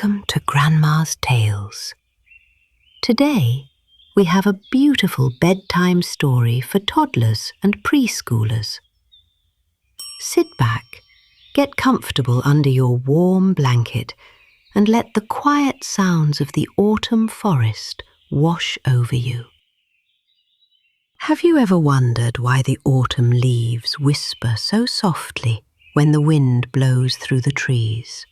Welcome to Grandma's Tales. Today, we have a beautiful bedtime story for toddlers and preschoolers. Sit back, get comfortable under your warm blanket, and let the quiet sounds of the autumn forest wash over you. Have you ever wondered why the autumn leaves whisper so softly when the wind blows through the trees?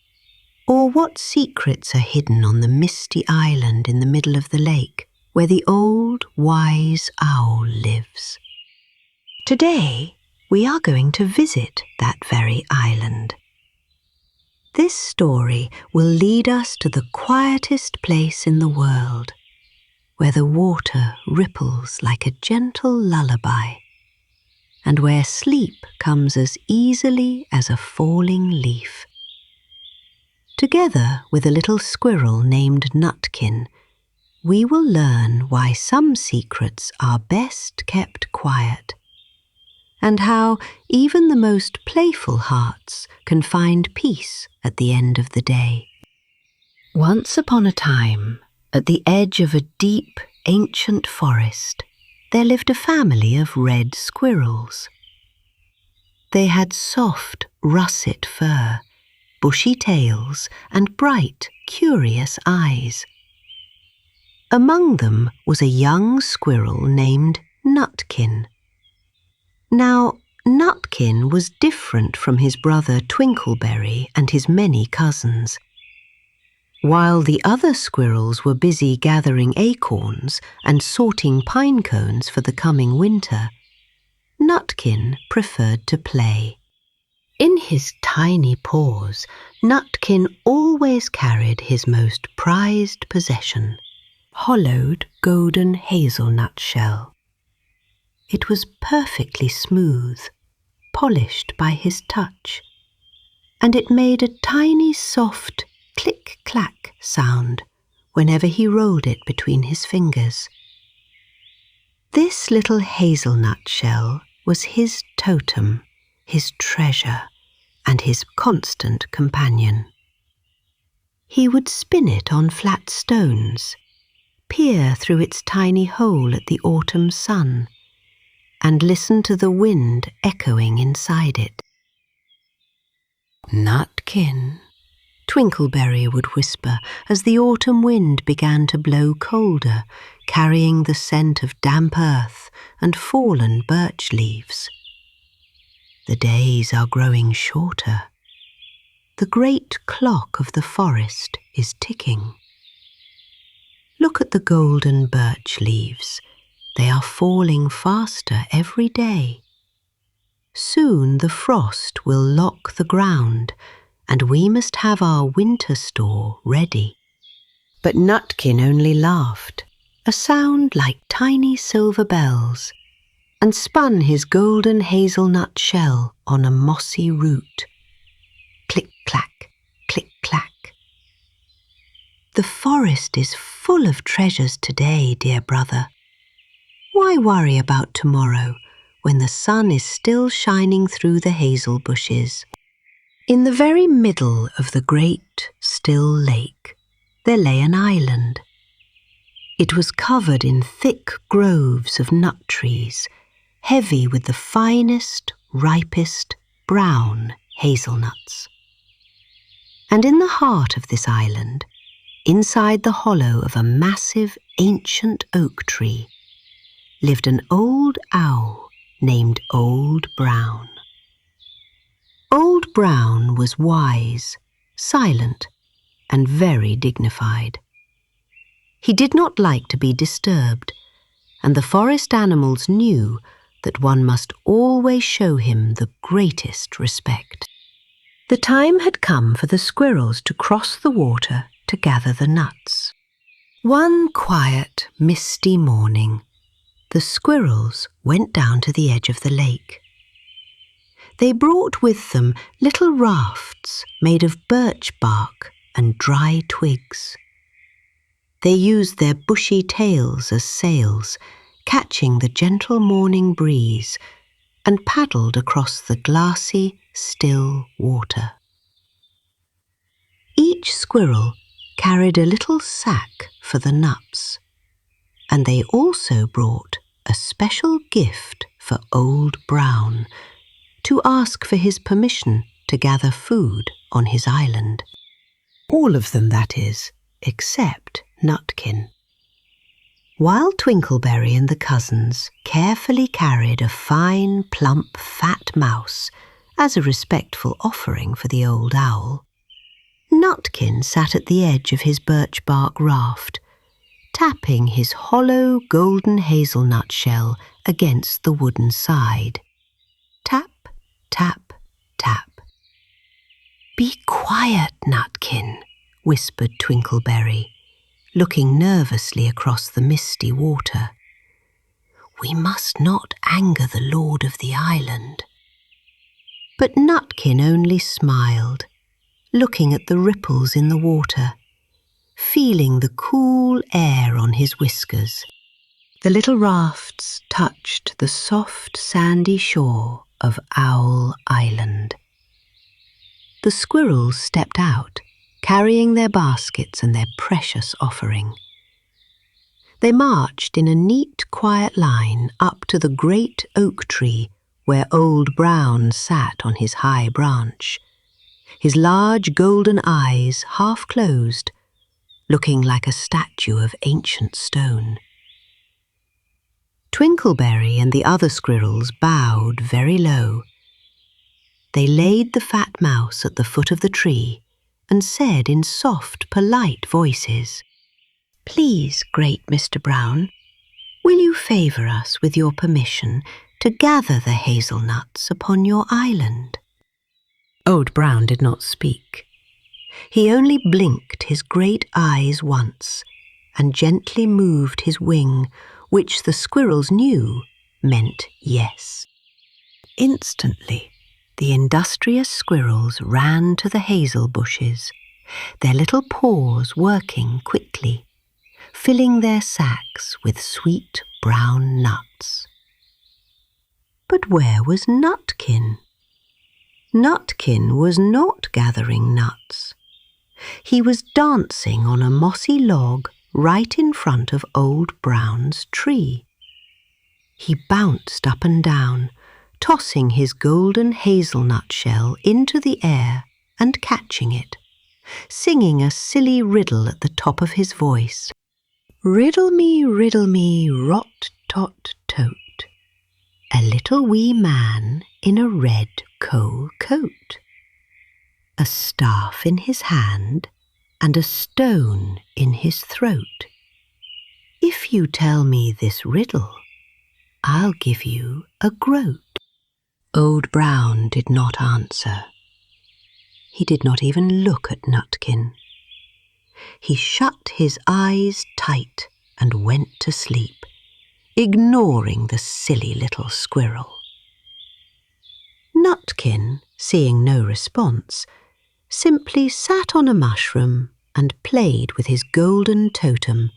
Or what secrets are hidden on the misty island in the middle of the lake where the old wise owl lives? Today, we are going to visit that very island. This story will lead us to the quietest place in the world, where the water ripples like a gentle lullaby, and where sleep comes as easily as a falling leaf. Together with a little squirrel named Nutkin, we will learn why some secrets are best kept quiet, and how even the most playful hearts can find peace at the end of the day. Once upon a time, at the edge of a deep, ancient forest, there lived a family of red squirrels. They had soft, russet fur, bushy tails, and bright, curious eyes. Among them was a young squirrel named Nutkin. Now, Nutkin was different from his brother Twinkleberry and his many cousins. While the other squirrels were busy gathering acorns and sorting pine cones for the coming winter, Nutkin preferred to play. In his tiny paws, Nutkin always carried his most prized possession, hollowed golden hazelnut shell. It was perfectly smooth, polished by his touch, and it made a tiny soft click-clack sound whenever he rolled it between his fingers. This little hazelnut shell was his totem, his treasure, and his constant companion. He would spin it on flat stones, peer through its tiny hole at the autumn sun, and listen to the wind echoing inside it. "Nutkin," Twinkleberry would whisper as the autumn wind began to blow colder, carrying the scent of damp earth and fallen birch leaves. "The days are growing shorter. The great clock of the forest is ticking. Look at the golden birch leaves. They are falling faster every day. Soon the frost will lock the ground, and we must have our winter store ready." But Nutkin only laughed, a sound like tiny silver bells, and spun his golden hazelnut shell on a mossy root. Click-clack, click-clack. "The forest is full of treasures today, dear brother. Why worry about tomorrow when the sun is still shining through the hazel bushes?" In the very middle of the great, still lake, there lay an island. It was covered in thick groves of nut trees, heavy with the finest, ripest, brown hazelnuts. And in the heart of this island, inside the hollow of a massive ancient oak tree, lived an old owl named Old Brown. Old Brown was wise, silent, and very dignified. He did not like to be disturbed, and the forest animals knew that one must always show him the greatest respect. The time had come for the squirrels to cross the water to gather the nuts. One quiet, misty morning, the squirrels went down to the edge of the lake. They brought with them little rafts made of birch-bark and dry twigs. They used their bushy tails as sails, catching the gentle morning breeze, and paddled across the glassy, still water. Each squirrel carried a little sack for the nuts, and they also brought a special gift for Old Brown to ask for his permission to gather food on his island. All of them, that is, except Nutkin. While Twinkleberry and the cousins carefully carried a fine, plump, fat mouse as a respectful offering for the old owl, Nutkin sat at the edge of his birch-bark raft, tapping his hollow golden hazelnut shell against the wooden side. Tap, tap, tap. "Be quiet, Nutkin," whispered Twinkleberry, looking nervously across the misty water. "We must not anger the lord of the island." But Nutkin only smiled, looking at the ripples in the water, feeling the cool air on his whiskers. The little rafts touched the soft sandy shore of Owl Island. The squirrels stepped out, carrying their baskets and their precious offering. They marched in a neat, quiet line up to the great oak tree where Old Brown sat on his high branch, his large golden eyes half closed, looking like a statue of ancient stone. Twinkleberry and the other squirrels bowed very low. They laid the fat mouse at the foot of the tree and said in soft, polite voices, "Please, great Mr. Brown, will you favour us with your permission to gather the hazelnuts upon your island?" Old Brown did not speak. He only blinked his great eyes once and gently moved his wing, which the squirrels knew meant yes. Instantly, the industrious squirrels ran to the hazel bushes, their little paws working quickly, filling their sacks with sweet brown nuts. But where was Nutkin? Nutkin was not gathering nuts. He was dancing on a mossy log right in front of Old Brown's tree. He bounced up and down, tossing his golden hazelnut shell into the air and catching it, singing a silly riddle at the top of his voice. "Riddle me, rot-tot-tote, a little wee man in a red coal coat, a staff in his hand and a stone in his throat. If you tell me this riddle, I'll give you a groat." Old Brown did not answer. He did not even look at Nutkin. He shut his eyes tight and went to sleep, ignoring the silly little squirrel. Nutkin, seeing no response, simply sat on a mushroom and played with his golden totem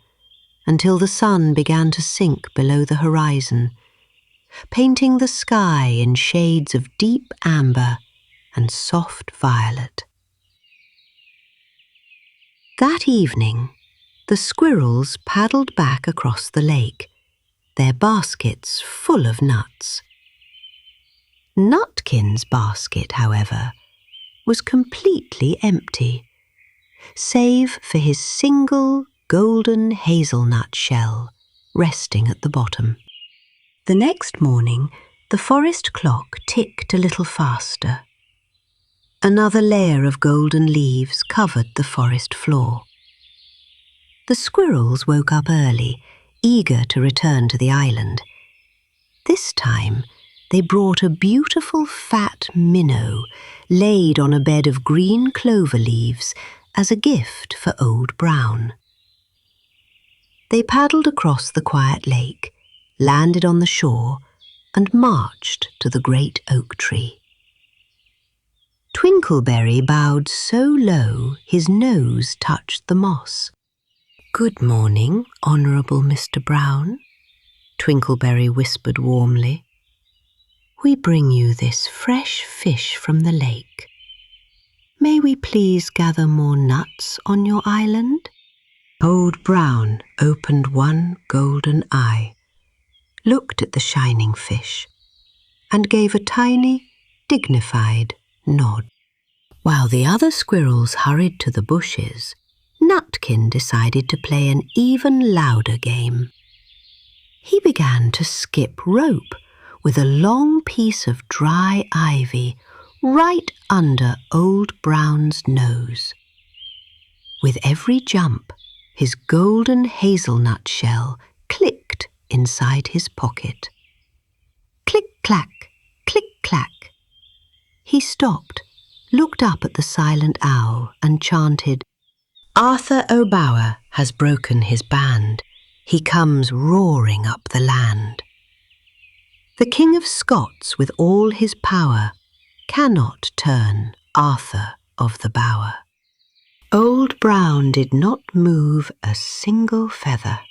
until the sun began to sink below the horizon, painting the sky in shades of deep amber and soft violet. That evening, the squirrels paddled back across the lake, their baskets full of nuts. Nutkin's basket, however, was completely empty, save for his single golden hazelnut shell resting at the bottom. The next morning, the forest clock ticked a little faster. Another layer of golden leaves covered the forest floor. The squirrels woke up early, eager to return to the island. This time, they brought a beautiful fat minnow laid on a bed of green clover leaves as a gift for Old Brown. They paddled across the quiet lake, landed on the shore, and marched to the great oak tree. Twinkleberry bowed so low his nose touched the moss. "Good morning, Honourable Mr. Brown," Twinkleberry whispered warmly. "We bring you this fresh fish from the lake. May we please gather more nuts on your island? Old Brown opened one golden eye, looked at the shining fish, and gave a tiny, dignified nod. While the other squirrels hurried to the bushes, Nutkin decided to play an even louder game. He began to skip rope with a long piece of dry ivy right under Old Brown's nose. With every jump, his golden hazelnut shell clicked inside his pocket. Click-clack, click-clack. He stopped, looked up at the silent owl and chanted, "Arthur O'Bower has broken his band. He comes roaring up the land. The King of Scots, with all his power, cannot turn Arthur of the Bower." Old Brown did not move a single feather.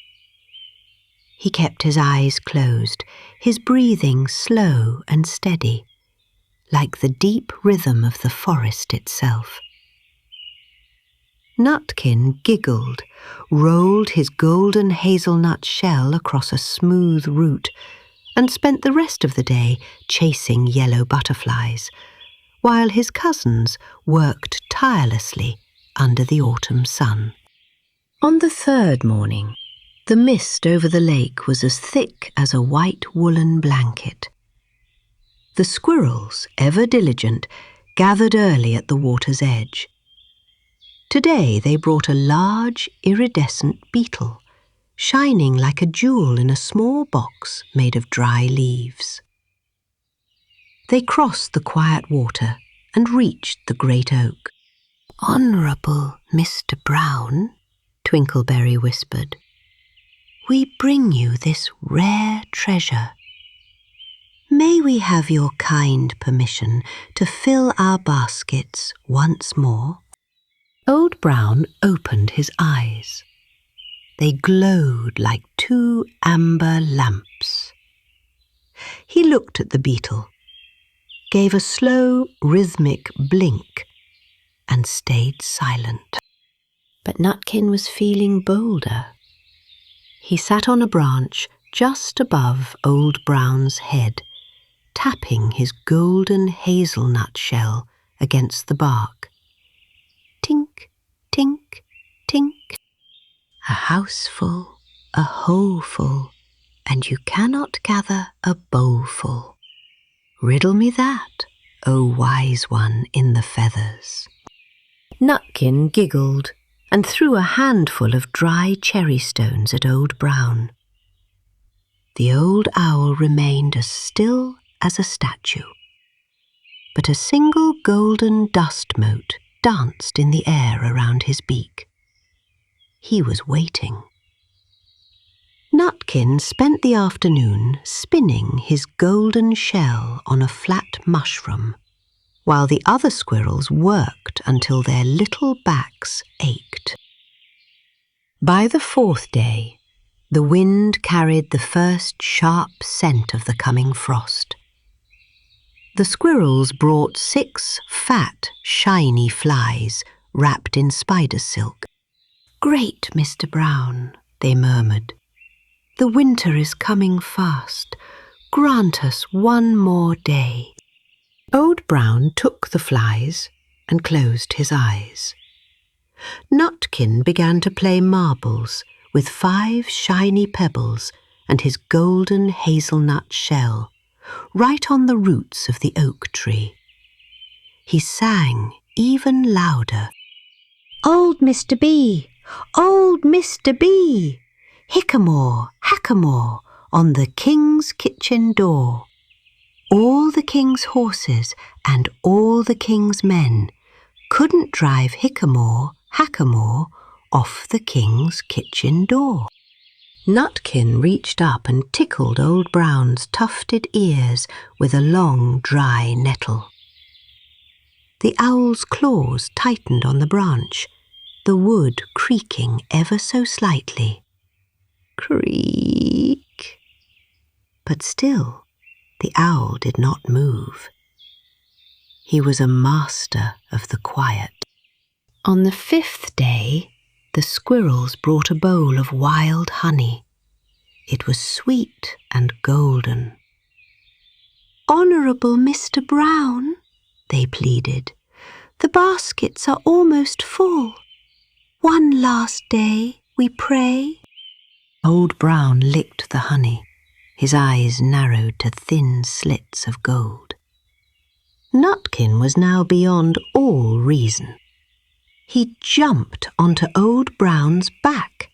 He kept his eyes closed, his breathing slow and steady, like the deep rhythm of the forest itself. Nutkin giggled, rolled his golden hazelnut shell across a smooth route, and spent the rest of the day chasing yellow butterflies, while his cousins worked tirelessly under the autumn sun. On the third morning, the mist over the lake was as thick as a white woolen blanket. The squirrels, ever diligent, gathered early at the water's edge. Today they brought a large, iridescent beetle, shining like a jewel in a small box made of dry leaves. They crossed the quiet water and reached the great oak. "Honourable Mr. Brown," Twinkleberry whispered, "we bring you this rare treasure. May we have your kind permission to fill our baskets once more?" Old Brown opened his eyes. They glowed like two amber lamps. He looked at the beetle, gave a slow, rhythmic blink, and stayed silent. But Nutkin was feeling bolder. He sat on a branch just above Old Brown's head, tapping his golden hazelnut shell against the bark. Tink, tink, tink. A houseful, a holeful, and you cannot gather a bowlful. Riddle me that, O wise one in the feathers. Nutkin giggled and threw a handful of dry cherry stones at Old Brown. The old owl remained as still as a statue, but a single golden dust mote danced in the air around his beak. He was waiting. Nutkin spent the afternoon spinning his golden shell on a flat mushroom, while the other squirrels worked until their little backs ached. By the fourth day, the wind carried the first sharp scent of the coming frost. The squirrels brought 6 fat, shiny flies wrapped in spider silk. "Great, Mr. Brown," they murmured. "The winter is coming fast. Grant us one more day." Old Brown took the flies and closed his eyes. Nutkin began to play marbles with 5 shiny pebbles and his golden hazelnut shell, right on the roots of the oak tree. He sang even louder. "Old Mr. B! Old Mr. B! Hickamore, hackamore on the king's kitchen door. All the king's horses and all the king's men couldn't drive hickamore, hackamore off the king's kitchen door." Nutkin reached up and tickled Old Brown's tufted ears with a long, dry nettle. The owl's claws tightened on the branch, the wood creaking ever so slightly. Creak! But still, the owl did not move. He was a master of the quiet. On the 5th day, the squirrels brought a bowl of wild honey. It was sweet and golden. "Honourable Mr. Brown," they pleaded, "the baskets are almost full. One last day, we pray." Old Brown licked the honey. His eyes narrowed to thin slits of gold. Nutkin was now beyond all reason. He jumped onto Old Brown's back.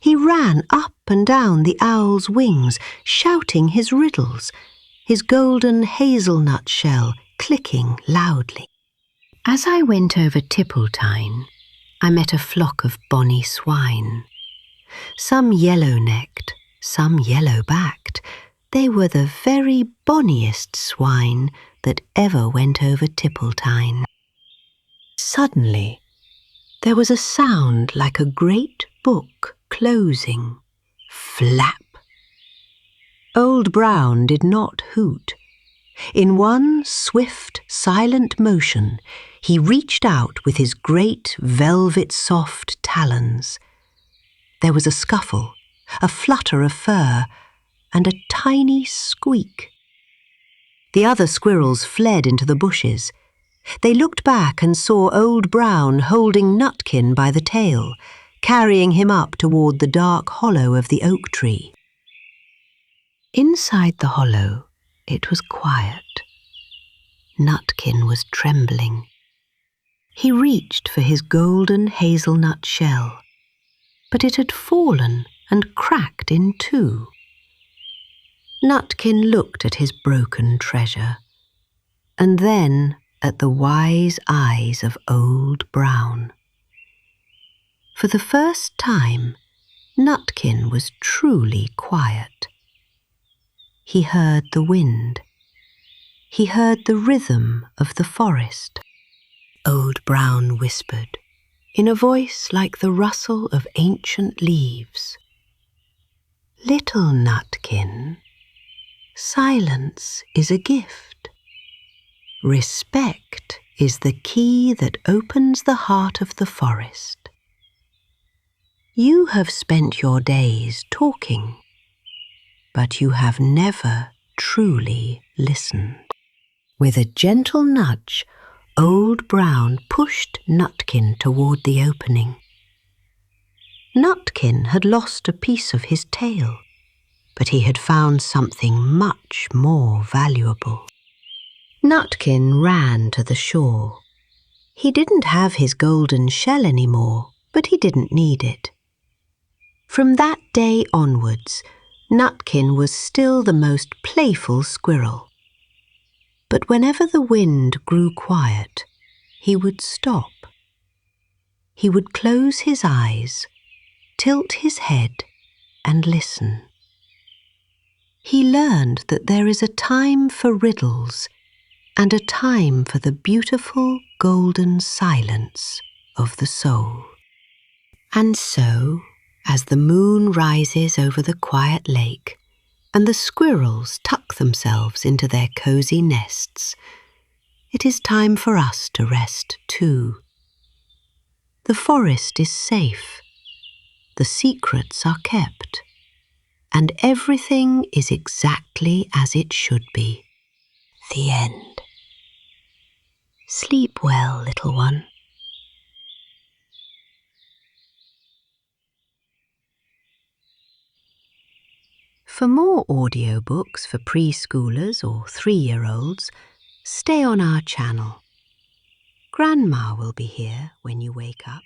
He ran up and down the owl's wings, shouting his riddles, his golden hazelnut shell clicking loudly. As I went over Tippletine, I met a flock of bonny swine. Some yellow-necked, some yellow-backed. They were the very bonniest swine that ever went over Tippletine. Suddenly, there was a sound like a great book closing. Flap! Old Brown did not hoot. In one swift, silent motion, he reached out with his great velvet-soft talons. There was a scuffle, a flutter of fur, and a tiny squeak. The other squirrels fled into the bushes. They looked back and saw Old Brown holding Nutkin by the tail, carrying him up toward the dark hollow of the oak tree. Inside the hollow, it was quiet. Nutkin was trembling. He reached for his golden hazelnut shell, but it had fallen and cracked in two. Nutkin looked at his broken treasure, and then at the wise eyes of Old Brown. For the first time, Nutkin was truly quiet. He heard the wind. He heard the rhythm of the forest. Old Brown whispered, in a voice like the rustle of ancient leaves, "Little Nutkin, silence is a gift. Respect is the key that opens the heart of the forest. You have spent your days talking, but you have never truly listened." With a gentle nudge, Old Brown pushed Nutkin toward the opening. Nutkin had lost a piece of his tail, but he had found something much more valuable. Nutkin ran to the shore. He didn't have his golden shell anymore, but he didn't need it. From that day onwards, Nutkin was still the most playful squirrel. But whenever the wind grew quiet, he would stop. He would close his eyes, tilt his head, and listen. He learned that there is a time for riddles and a time for the beautiful golden silence of the soul. And so, as the moon rises over the quiet lake and the squirrels tuck themselves into their cozy nests, it is time for us to rest too. The forest is safe, the secrets are kept, and everything is exactly as it should be. The end. Sleep well, little one. For more audiobooks for preschoolers or 3-year-olds, stay on our channel. Grandma will be here when you wake up.